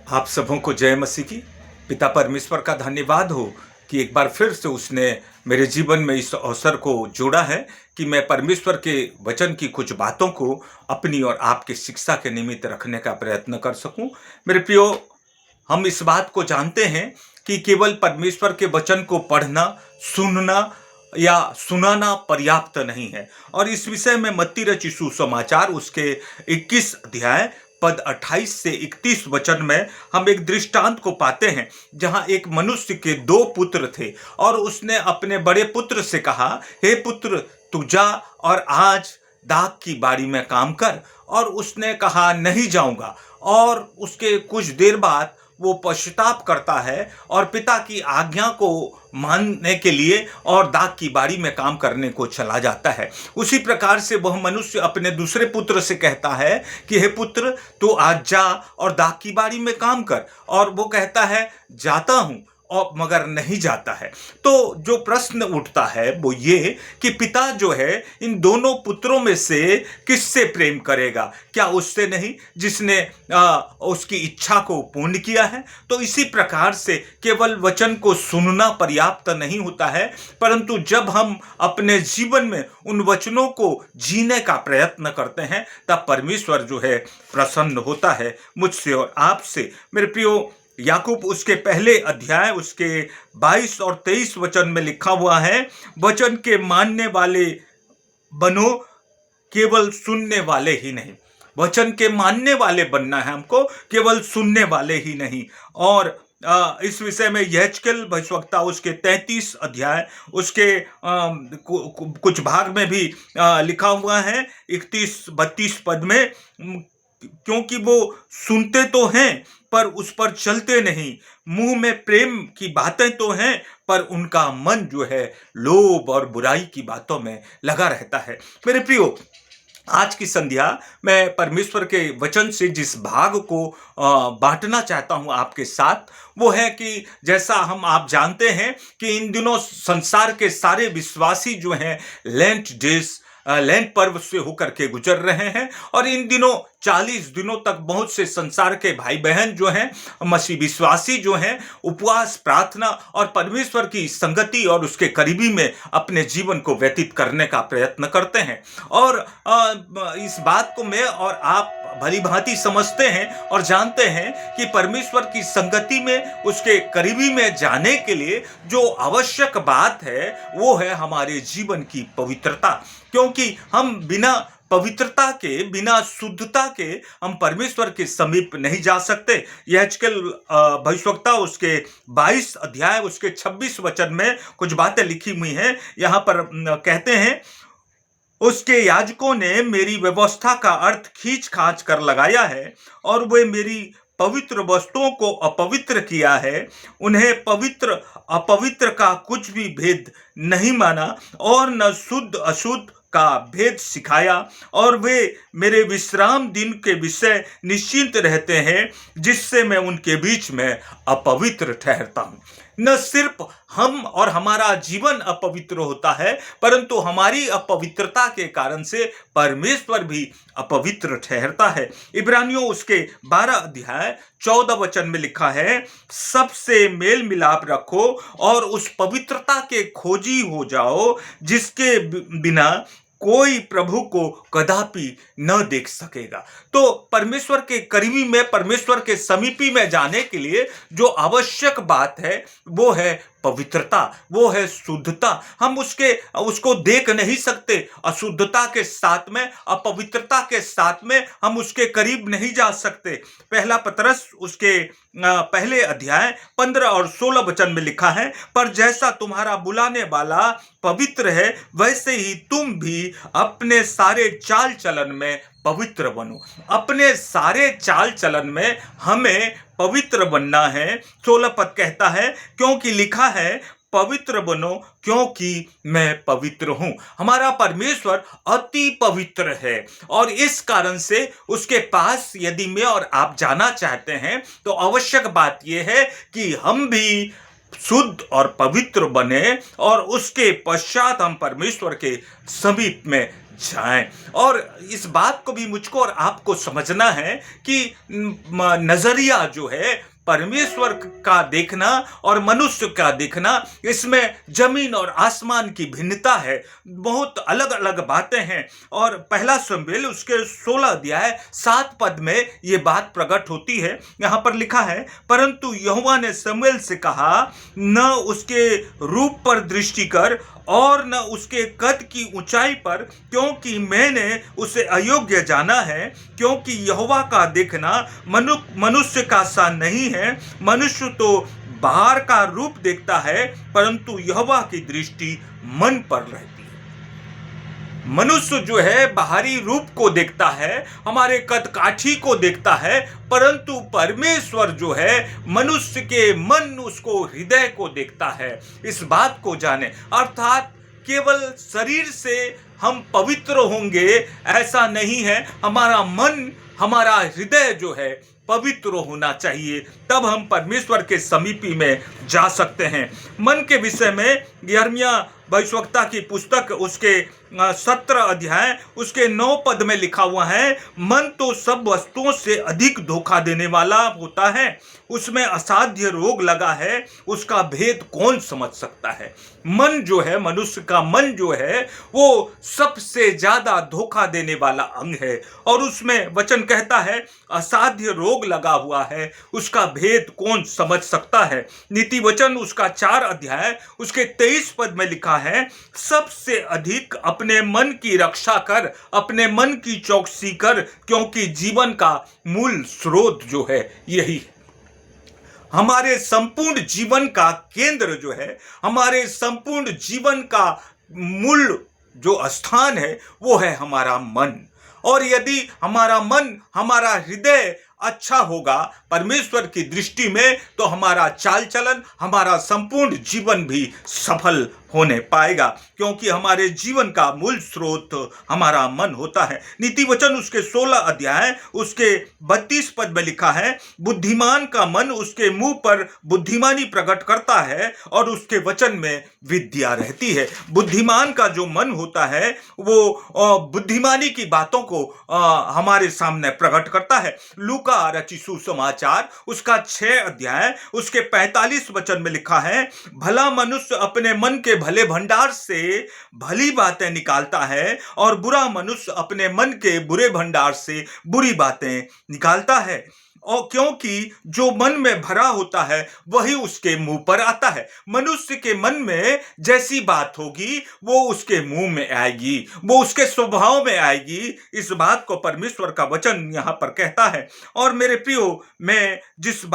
आप सबों को जय मसीह की। पिता परमेश्वर का धन्यवाद हो कि एक बार फिर से उसने मेरे जीवन में इस अवसर को जोड़ा है कि मैं परमेश्वर के वचन की कुछ बातों को अपनी और आपकी शिक्षा के निमित्त रखने का प्रयत्न कर सकूं। मेरे प्रियो, हम इस बात को जानते हैं कि केवल परमेश्वर के वचन को पढ़ना, सुनना या सुनाना पर्याप्त नहीं है। और इस विषय में मत्ती रचित सुसमाचार उसके 21 अध्याय पद 28 से 31 वचन में हम एक दृष्टांत को पाते हैं, जहां एक मनुष्य के 2 पुत्र थे और उसने अपने बड़े पुत्र से कहा, हे पुत्र, तू जा और आज दाख की बाड़ी में काम कर। और उसने कहा, नहीं जाऊंगा। और उसके कुछ देर बाद वो पश्चाताप करता है और पिता की आज्ञा को मानने के लिए और दाख की बाड़ी में काम करने को चला जाता है। उसी प्रकार से वह मनुष्य अपने दूसरे पुत्र से कहता है कि हे पुत्र, तू आज जा और दाख की बाड़ी में काम कर। और वो कहता है, जाता हूं, और मगर नहीं जाता है। तो जो प्रश्न उठता है वो ये कि पिता जो है इन दोनों पुत्रों में से किससे प्रेम करेगा? क्या उससे नहीं जिसने उसकी इच्छा को पूर्ण किया है? तो इसी प्रकार से केवल वचन को सुनना पर्याप्त नहीं होता है, परंतु जब हम अपने जीवन में उन वचनों को जीने का प्रयत्न करते हैं तब परमेश्वर जो है प्रसन्न होता है मुझसे और आपसे। मेरे प्रियो, याकूब उसके पहले अध्याय उसके 22 और 23 वचन में लिखा हुआ है, वचन के मानने वाले बनो, केवल सुनने वाले ही नहीं। वचन के मानने वाले बनना है हमको, केवल सुनने वाले ही नहीं। और इस विषय में यहेजकेल भविष्यवक्ता उसके 33 अध्याय उसके कुछ भाग में भी लिखा हुआ है 31-32 पद में, क्योंकि वो सुनते तो हैं पर उस पर चलते नहीं, मुंह में प्रेम की बातें तो हैं पर उनका मन जो है लोभ और बुराई की बातों में लगा रहता है। मेरे प्रियो, आज की संध्या मैं परमेश्वर के वचन से जिस भाग को बांटना चाहता हूं आपके साथ, वो है कि जैसा आप जानते हैं कि इन दिनों संसार के सारे विश्वासी जो हैं लेंट पर्व से होकर के गुजर रहे हैं। और इन दिनों 40 दिनों तक बहुत से संसार के भाई बहन जो हैं, मसीह विश्वासी जो हैं, उपवास, प्रार्थना और परमेश्वर की संगति और उसके करीबी में अपने जीवन को व्यतीत करने का प्रयत्न करते हैं। और इस बात को मैं और आप भली भांति समझते हैं और जानते हैं कि परमेश्वर की संगति में, उसके करीबी में जाने के लिए जो आवश्यक बात है वो है हमारे जीवन की पवित्रता। क्योंकि हम बिना पवित्रता के, बिना शुद्धता के हम परमेश्वर के समीप नहीं जा सकते। यहेजकेल भविष्यवक्ता उसके 22 अध्याय उसके 26 वचन में कुछ बातें लिखी हुई हैं। यहाँ पर कहते हैं, उसके याजकों ने मेरी व्यवस्था का अर्थ खींच खाच कर लगाया है और वे मेरी पवित्र वस्तुओं को अपवित्र किया है। उन्हें पवित्र अपवित्र का कुछ भी भेद नहीं माना और न शुद्ध अशुद्ध का भेद सिखाया। और वे मेरे विश्राम दिन के विषय निश्चिंत रहते हैं, जिससे मैं उनके बीच में अपवित्र ठहरता हूं। न सिर्फ हम और हमारा जीवन अपवित्र होता है, परंतु हमारी अपवित्रता के कारण से परमेश्वर भी अपवित्र ठहरता है। इब्रानियों उसके 12 अध्याय 14 वचन में लिखा है, सबसे मेल मिलाप रखो और उस पवित्रता के खोजी हो जाओ जिसके बिना कोई प्रभु को कदापि न देख सकेगा। तो परमेश्वर के करीबी में, परमेश्वर के समीपी में जाने के लिए जो आवश्यक बात है वो है पवित्रता, वो है शुद्धता। हम उसको देख नहीं सकते। अशुद्धता के साथ में, अपवित्रता के साथ में हम उसके करीब नहीं जा सकते। पहला पतरस उसके पहले अध्याय 15 और 16 वचन में लिखा है, पर जैसा तुम्हारा बुलाने वाला पवित्र है, वैसे ही तुम भी अपने सारे चाल चलन में पवित्र बनो। अपने सारे चाल चलन में हमें पवित्र बनना है। 16 पद कहता है, क्योंकि लिखा है, पवित्र बनो क्योंकि मैं पवित्र हूं। हमारा परमेश्वर अति पवित्र है और इस कारण से उसके पास यदि मैं और आप जाना चाहते हैं तो आवश्यक बात यह है कि हम भी शुद्ध और पवित्र बने और उसके पश्चात हम परमेश्वर के समीप में जाएं। और इस बात को भी मुझको और आपको समझना है कि नजरिया जो है परमेश्वर का देखना और मनुष्य का देखना, इसमें जमीन और आसमान की भिन्नता है, बहुत अलग अलग बातें हैं। और पहला शमूएल उसके 16 अध्याय 7 पद में ये बात प्रकट होती है। यहाँ पर लिखा है, परंतु यहोवा ने शमूएल से कहा, न उसके रूप पर दृष्टि कर और न उसके कद की ऊंचाई पर, क्योंकि मैंने उसे अयोग्य जाना है। क्योंकि यहोवा का देखना मनुष्य का सा नहीं है। मनुष्य तो बाहर का रूप देखता है, परंतु यहोवा की दृष्टि मन पर रहती है। मनुष्य जो है बाहरी रूप को देखता है, हमारे कद काठी को देखता है, परंतु परमेश्वर जो है मनुष्य के मन, उसको हृदय को देखता है। इस बात को जाने, अर्थात केवल शरीर से हम पवित्र होंगे ऐसा नहीं है, हमारा मन, हमारा हृदय जो है पवित्र होना चाहिए, तब हम परमेश्वर के समीपी में जा सकते हैं। मन के विषय में यिर्मयाह भविष्यवक्ता की पुस्तक उसके 17 अध्याय उसके 9 पद में लिखा हुआ है, मन तो सब वस्तुओं से अधिक धोखा देने वाला होता है, उसमें असाध्य रोग लगा है, उसका भेद कौन समझ सकता है। मन जो है, मनुष्य का मन जो है, वो सबसे ज्यादा धोखा देने वाला अंग है। और उसमें वचन कहता है, असाध्य रोग लगा हुआ है, उसका भेद कौन समझ सकता है। नीति वचन उसका 4 अध्याय उसके 23 पद में लिखा है, सबसे अधिक अपने मन की रक्षा कर, अपने मन की चौकसी कर, क्योंकि जीवन का मूल स्रोत जो है यही है। हमारे संपूर्ण जीवन का केंद्र जो है, हमारे संपूर्ण जीवन का मूल जो स्थान है, वो है हमारा मन। और यदि हमारा मन, हमारा हृदय अच्छा होगा परमेश्वर की दृष्टि में, तो हमारा चाल चलन, हमारा संपूर्ण जीवन भी सफल होने पाएगा, क्योंकि हमारे जीवन का मूल स्रोत हमारा मन होता है। नीति वचन उसके 16 अध्याय उसके 32 पद में लिखा है, बुद्धिमान का मन उसके मुंह पर बुद्धिमानी प्रकट करता है और उसके वचन में विद्या रहती है। बुद्धिमान का जो मन होता है वो बुद्धिमानी की बातों को हमारे सामने प्रकट करता है। लूका रचित सुसमाचार उसका 6 अध्याय उसके 45 वचन में लिखा है, भला मनुष्य अपने मन के भले भंडार से भली बातें निकालता है और बुरा मनुष्य अपने मन के बुरे भंडार से बुरी बातें निकालता है। और क्योंकि जो मन में भरा होता है वही उसके मुंह पर आता है। मनुष्य के मन में जैसी बात होगी वो उसके मुंह में आएगी, वो उसके स्वभाव में आएगी। इस बात को परमेश्वर का वचन यहाँ पर कहता है। और मेरे प्रियो, मैं जिस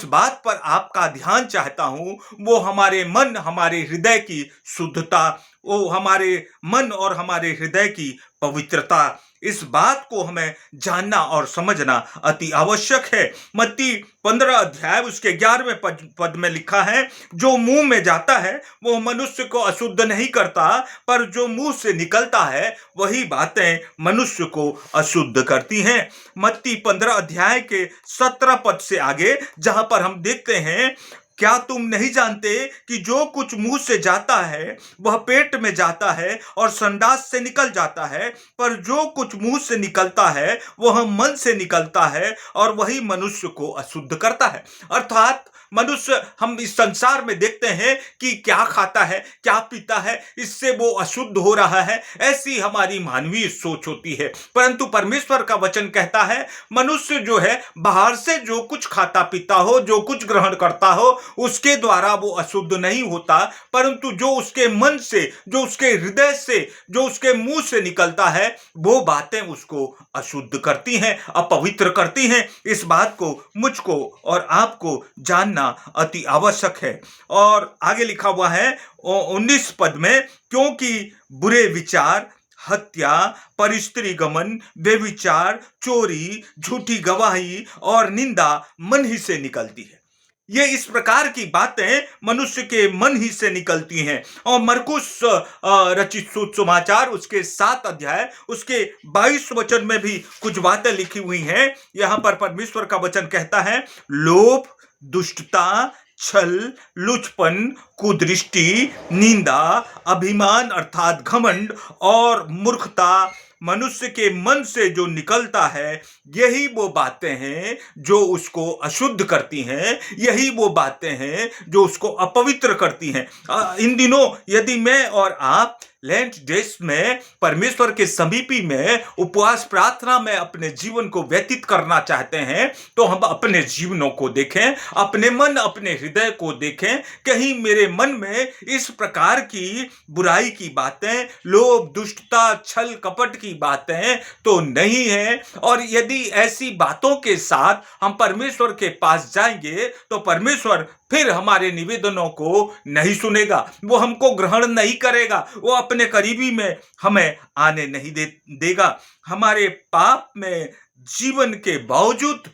बात पर आपका ध्यान चाहता हूं, वो हमारे मन, हमारे हृदय की शुद्धता, वो हमारे मन और हमारे हृदय की पवित्रता, इस बात को हमें जानना और समझना अति आवश्यक है। मत्ती 15 अध्याय उसके 11वें पद में लिखा है, जो मुंह में जाता है वो मनुष्य को अशुद्ध नहीं करता, पर जो मुंह से निकलता है वही बातें मनुष्य को अशुद्ध करती हैं। मत्ती 15 अध्याय के 17 पद से आगे, जहां पर हम देखते हैं, क्या तुम नहीं जानते कि जो कुछ मुंह से जाता है वह पेट में जाता है और संडास से निकल जाता है, पर जो कुछ मुंह से निकलता है वह मन से निकलता है और वही मनुष्य को अशुद्ध करता है। अर्थात मनुष्य, हम इस संसार में देखते हैं कि क्या खाता है, क्या पीता है, इससे वो अशुद्ध हो रहा है, ऐसी हमारी मानवीय सोच होती है। परंतु परमेश्वर का वचन कहता है, मनुष्य जो है बाहर से जो कुछ खाता पीता हो, जो कुछ ग्रहण करता हो, उसके द्वारा वो अशुद्ध नहीं होता, परंतु जो उसके मन से, जो उसके हृदय से, जो उसके मुंह से निकलता है, वो बातें उसको अशुद्ध करती हैं, अपवित्र करती हैं। इस बात को मुझको और आपको जानना अति आवश्यक है। और आगे लिखा हुआ है 19 पद में, क्योंकि बुरे विचार, हत्या, परस्त्री गमन, व्यभिचार, चोरी, झूठी गवाही और निंदा मन ही से निकलती है। ये इस प्रकार की बातें मनुष्य के मन ही से निकलती हैं। और मरकुस रचित सुसमाचार उसके 7 अध्याय उसके 22 वचन में भी कुछ बातें लिखी हुई हैं। यहां पर परमेश्वर का वचन कहता है, लोभ, दुष्टता, छल, लुचपन, कुदृष्टि, निंदा, अभिमान अर्थात घमंड और मूर्खता मनुष्य के मन से जो निकलता है, यही वो बातें हैं जो उसको अशुद्ध करती हैं, यही वो बातें हैं जो उसको अपवित्र करती हैं। इन दिनों यदि मैं और आप लेंट डेज में परमेश्वर के समीपी में उपवास प्रार्थना में अपने जीवन को व्यतीत करना चाहते हैं, तो हम अपने जीवनों को देखें, अपने मन अपने हृदय को देखें। कहीं मेरे मन में इस प्रकार की बुराई की बातें, लोभ, दुष्टता, छल कपट की बातें तो नहीं है। और यदि ऐसी बातों के साथ हम परमेश्वर के पास जाएंगे तो परमेश्वर फिर हमारे निवेदनों को नहीं सुनेगा, वो हमको ग्रहण नहीं करेगा, वो अपने करीबी में हमें आने नहीं देगा। हमारे पाप में जीवन के बावजूद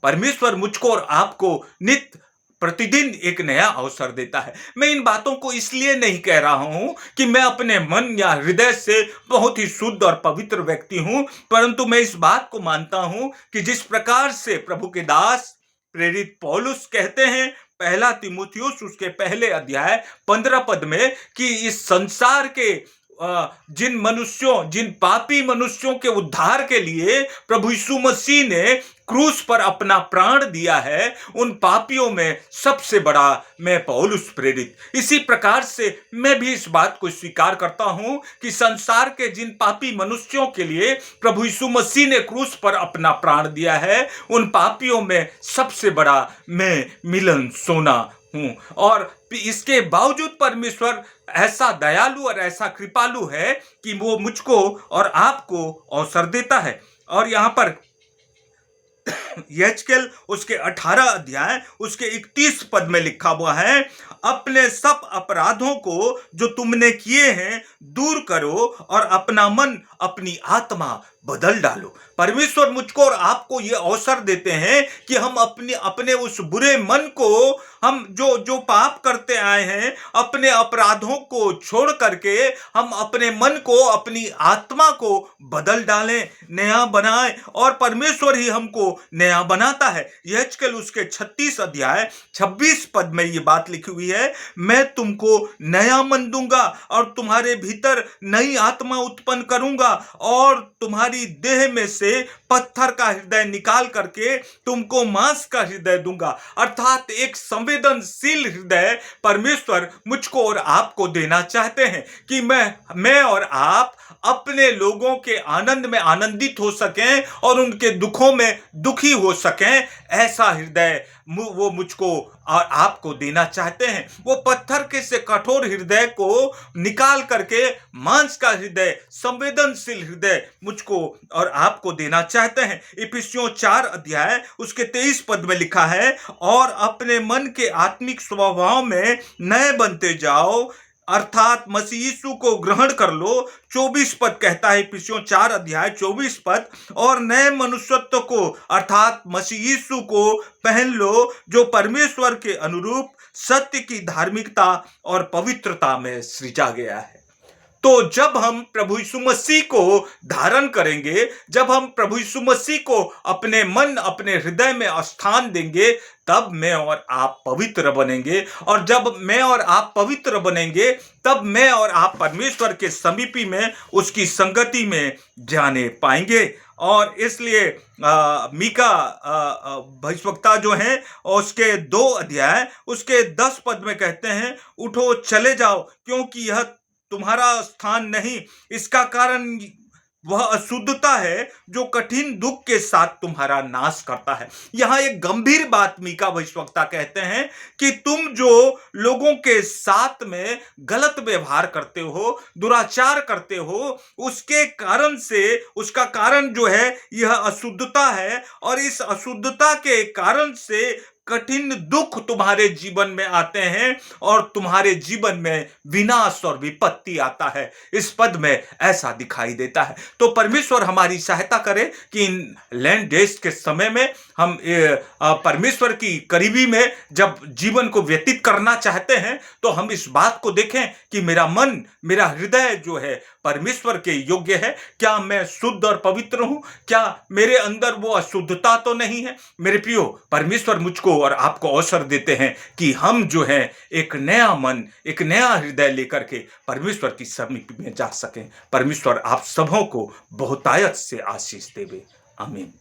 परमेश्वर मुझको और आपको नित्य प्रतिदिन एक नया अवसर देता है। मैं इन बातों को इसलिए नहीं कह रहा हूं कि मैं अपने मन या हृदय से बहुत ही शुद्ध और पवित्र व्यक्ति हूं, परंतु मैं इस बात को मानता हूं कि जिस प्रकार से प्रभु के दास प्रेरित पौलुस कहते हैं पहला तीमुथियुस उसके पहले अध्याय 15 पद में कि इस संसार के जिन पापी मनुष्यों के उद्धार के लिए प्रभु यीशु मसीह ने क्रूस पर अपना प्राण दिया है, उन पापियों में सबसे बड़ा मैं पौलुस प्रेरित। इसी प्रकार से मैं भी इस बात को स्वीकार करता हूं कि संसार के जिन पापी मनुष्यों के लिए प्रभु यीशु मसीह ने क्रूस पर अपना प्राण दिया है, उन पापियों में सबसे बड़ा मैं मिलन सोना हूं। और इसके बावजूद परमेश्वर ऐसा दयालु और ऐसा कृपालु है कि वो मुझको और आपको अवसर देता है। और यहां पर यहेजकेल उसके 18 अध्याय उसके 31 पद में लिखा हुआ है, अपने सब अपराधों को जो तुमने किए हैं दूर करो और अपना मन अपनी आत्मा बदल डालो। परमेश्वर मुझको और आपको ये अवसर देते हैं कि हम अपने उस बुरे मन को, हम जो पाप करते आए हैं, अपने अपराधों को छोड़ करके हम अपने मन को, अपनी आत्मा को बदल डालें, नया बनाएं। और परमेश्वर ही हमको नया बनाता है। यहेजकेल उसके 36 अध्याय 26 पद में ये बात लिखी हुई है, मैं तुमको नया मन दूंगा और तुम्हारे भीतर नई आत्मा उत्पन्न करूंगा और तुम्हारी देह में से पत्थर का हृदय निकाल करके तुमको मांस का हृदय दूंगा। अर्थात एक संवेदनशील हृदय परमेश्वर मुझको और आपको देना चाहते हैं कि मैं और आप अपने लोगों के आनंद में आनंदित हो सकें और उनके दुखों में दुखी हो सकें। ऐसा हृदय वो मुझको और आपको देना चाहते हैं। वो पत्थर के से कठोर हृदय को निकाल करके मांस का हृदय, संवेदनशील हृदय मुझको और आपको देना चाहते हैं। इफिसियों 4 अध्याय उसके 23 पद में लिखा है, और अपने मन के आत्मिक स्वभाव में नए बनते जाओ, अर्थात मसीह यीशु को ग्रहण कर लो। 24 पद कहता है, इफिसियों 4 अध्याय 24 पद, और नए मनुष्यत्व को अर्थात मसीह यीशु को पहन लो, जो परमेश्वर के अनुरूप सत्य की धार्मिकता और पवित्रता में सृजा गया है। तो जब हम प्रभु यीशु मसीह को धारण करेंगे, जब हम प्रभु यीशु मसीह को अपने मन, अपने हृदय में स्थान देंगे, तब मैं और आप पवित्र बनेंगे। और जब मैं और आप पवित्र बनेंगे, तब मैं और आप परमेश्वर के समीपी में, उसकी संगति में जाने पाएंगे। और इसलिए मीका भविष्यवक्ता जो हैं, उसके 2 अध्याय उसके 10 पद में कहते हैं, उठो चले जाओ, क्योंकि यह तुम्हारा स्थान नहीं। इसका कारण वह अशुद्धता है जो कठिन दुख के साथ तुम्हारा नाश करता है। यहां एक गंभीर बात मीका भविष्यवक्ता कहते हैं कि तुम जो लोगों के साथ में गलत व्यवहार करते हो, दुराचार करते हो, उसके कारण से, उसका कारण जो है यह अशुद्धता है। और इस अशुद्धता के कारण से कठिन दुख तुम्हारे जीवन में आते हैं और तुम्हारे जीवन में विनाश और विपत्ति आता है। इस पद में ऐसा दिखाई देता है। तो परमेश्वर हमारी सहायता करे कि इन लैंड डेज के समय में हम परमेश्वर की करीबी में जब जीवन को व्यतीत करना चाहते हैं, तो हम इस बात को देखें कि मेरा मन, मेरा हृदय जो है परमेश्वर के योग्य है। क्या मैं शुद्ध और पवित्र हूं? क्या मेरे अंदर वो अशुद्धता तो नहीं है? मेरे प्रियो, परमेश्वर मुझको हमको और आपको अवसर देते हैं कि हम जो है एक नया मन, एक नया हृदय लेकर के परमेश्वर की समीप में जा सकें। परमेश्वर आप सबों को बहुतायत से आशीष देवे। आमीन।